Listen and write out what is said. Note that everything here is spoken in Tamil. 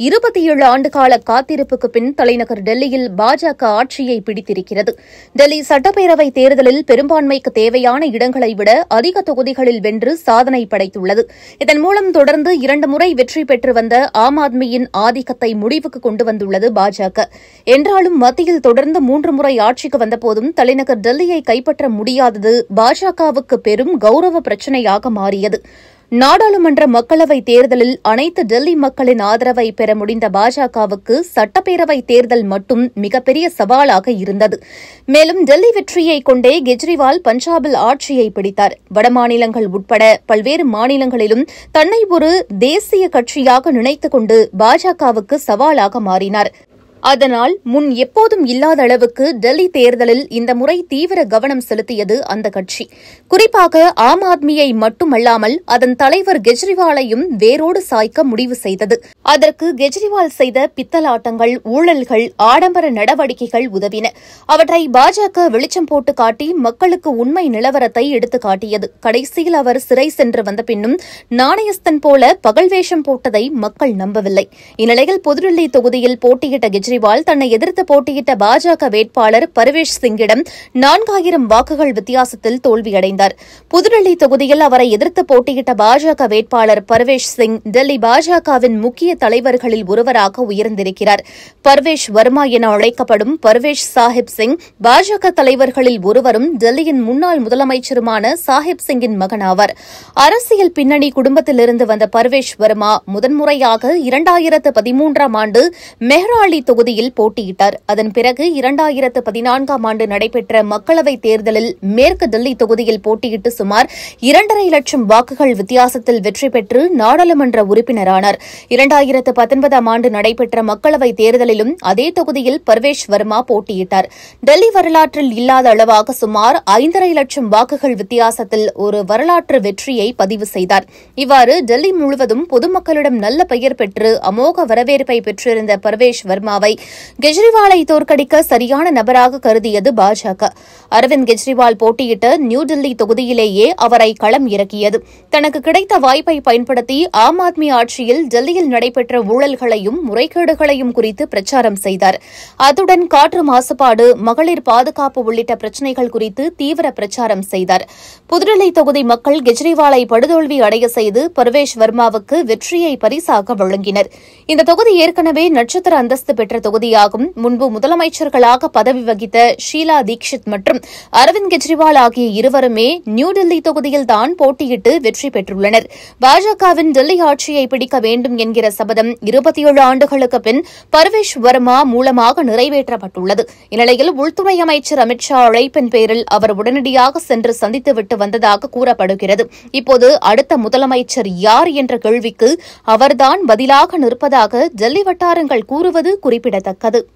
27 ஆண்டுகால காத்திருப்புக்கு பின் தலைநகர் டெல்லியில் பாஜக ஆட்சியை பிடித்திருக்கிறது. டெல்லி சட்டப்பேரவைத் தேர்தலில் பெரும்பான்மைக்கு தேவையான இடங்களை விட அதிக தொகுதிகளில் வென்று சாதனை படைத்துள்ளது. இதன் மூலம் தொடர்ந்து 2 முறை வெற்றி பெற்று வந்த ஆம் ஆத்மியின் ஆதிக்கத்தை முடிவுக்கு கொண்டு வந்துள்ளது பாஜக. என்றாலும் மத்தியில் தொடர்ந்து 3 முறை ஆட்சிக்கு வந்தபோதும் தலைநகர் டெல்லியை கைப்பற்ற முடியாதது பாஜகவுக்கு பெரும் கௌரவ பிரச்சினையாக மாறியது. நாடாளுமன்ற மக்களவைத் தேர்தலில் அனைத்து டெல்லி மக்களின் ஆதரவை பெற முடிந்த பாஜகவுக்கு சட்டப்பேரவைத் தேர்தல் மட்டும் மிகப்பெரிய சவாலாக இருந்தது. மேலும் டெல்லி வெற்றியை கொண்டே கெஜ்ரிவால் பஞ்சாபில் ஆட்சியை பிடித்தார். வடமாநிலங்கள் உட்பட பல்வேறு மாநிலங்களிலும் தன்னை ஒரு தேசிய கட்சியாக நினைத்துக் கொண்டு பாஜகவுக்கு சவாலாக மாறினார். அதனால் முன் எப்போதும் இல்லாத அளவுக்கு டெல்லி தேர்தலில் இந்த முறை தீவிர கவனம் செலுத்தியது அந்த கட்சி. குறிப்பாக ஆம் ஆத்மியை மட்டுமல்லாமல் அதன் தலைவர் கெஜ்ரிவாலையும் வேரோடு சாய்க்க முடிவு செய்தது. அதற்கு கெஜ்ரிவால் செய்த பித்தலாட்டங்கள், ஊழல்கள், ஆடம்பர நடவடிக்கைகள் உதவின. அவற்றை பாஜக வெளிச்சம் போட்டு காட்டி மக்களுக்கு உண்மை நிலவரத்தை எடுத்துக் காட்டியது. கடைசியில் அவர் சிறை சென்று வந்த பின்னும் நாணயஸ்தன் போல பகல் வேஷம் போட்டதை மக்கள் நம்பவில்லை. இந்நிலையில் புதுடில்லி தொகுதியில் போட்டியிட்ட கெஜ்ரிவால் தன்னை எதிர்த்து போட்டியிட்ட பாஜக வேட்பாளர் பர்வேஷ் சிங்கிடம் 4000 வாக்குகள் வித்தியாசத்தில் தோல்வியடைந்தார். புதுடில்லி தொகுதியில் அவரை எதிர்த்து போட்டியிட்ட பாஜக வேட்பாளர் பர்வேஷ் சிங் டெல்லி பாஜகவின் முக்கிய தலைவர்களில் ஒருவராக உயர்ந்திருக்கிறார். பர்வேஷ் வர்மா என அழைக்கப்படும் பர்வேஷ் சாஹிப் சிங் பாஜக தலைவர்களில் ஒருவரும் டெல்லியின் முன்னாள் முதலமைச்சருமான சாஹிப் சிங்கின் மகனாவார். அரசியல் பின்னணி குடும்பத்திலிருந்து வந்த பர்வேஷ் வர்மா முதன்முறையாக 2013ஆம் ஆண்டு மெஹ்ராலி தொகுதியில் போட்டியிட்டார். அதன் பிறகு 2014ஆம் ஆண்டு நடைபெற்ற மக்களவைத் தேர்தலில் மேற்கு டெல்லி தொகுதியில் போட்டியிட்டு சுமார் 2.5 லட்சம் வாக்குகள் வித்தியாசத்தில் வெற்றி பெற்று நாடாளுமன்ற உறுப்பினரானார். 2019ஆம் ஆண்டு நடைபெற்ற மக்களவைத் தேர்தலிலும் அதே தொகுதியில் பர்வேஷ் வர்மா போட்டியிட்டார். டெல்லி வரலாற்றில் இல்லாத அளவாக சுமார் 5.5 லட்சம் வாக்குகள் வித்தியாசத்தில் ஒரு வரலாற்று வெற்றியை பதிவு செய்தார். இவ்வாறு டெல்லி முழுவதும் பொதுமக்களிடம் நல்ல பெயர் பெற்று அமோக வரவேற்பை பெற்றிருந்த பர்வேஷ் வர்மாவை கெஜ்ரிவாலை தோற்கடிக்க சரியான நபராக கருதியது பாஜக. அரவிந்த் கெஜ்ரிவால் போட்டியிட்ட நியூ டெல்லி தொகுதியிலேயே அவரை களம் இறக்கியது. தனக்கு கிடைத்த வாய்ப்பை பயன்படுத்தி ஆம் ஆத்மி ஆட்சியில் டெல்லியில் நடைபெற்ற ஊழல்களையும் முறைகேடுகளையும் குறித்து பிரச்சாரம் செய்தார். அத்துடன் காற்று மாசுபாடு, மகளிர் பாதுகாப்பு உள்ளிட்ட பிரச்சினைகள் குறித்து தீவிர பிரச்சாரம் செய்தார். புதுடில்லி தொகுதி மக்கள் கெஜ்ரிவாலை படுதோல்வி அடைய செய்து பர்வேஷ் வர்மாவுக்கு வெற்றியை பரிசாக வழங்கினர். இந்த தொகுதி ஏற்கனவே நட்சத்திர அந்தஸ்து பெற்ற தொகுதியாகும். முன்பு முதலமைச்சர்களாக பதவி வகித்த ஷீலா தீக்ஷித் மற்றும் அரவிந்த் கெஜ்ரிவால் ஆகிய இருவருமே நியூ டெல்லி தொகுதியில்தான் போட்டியிட்டு வெற்றி பெற்றுள்ளனர். பாஜகவின் டெல்லி ஆட்சியை பிடிக்க வேண்டும் என்கிற சபதம் 27 ஆண்டுகளுக்கு பின் பர்வேஷ் வர்மா மூலமாக நிறைவேற்றப்பட்டுள்ளது. இந்நிலையில் உள்துறை அமைச்சர் அமித் ஷா அழைப்பின் பேரில் அவர் உடனடியாக சென்று சந்தித்துவிட்டு வந்ததாக கூறப்படுகிறது. இப்போது அடுத்த முதலமைச்சர் யார் என்ற கேள்விக்கு அவர்தான் பதிலாக நிற்பதாக டெல்லி வட்டாரங்கள் கூறுவது குறிப்பிடத்தக்கது.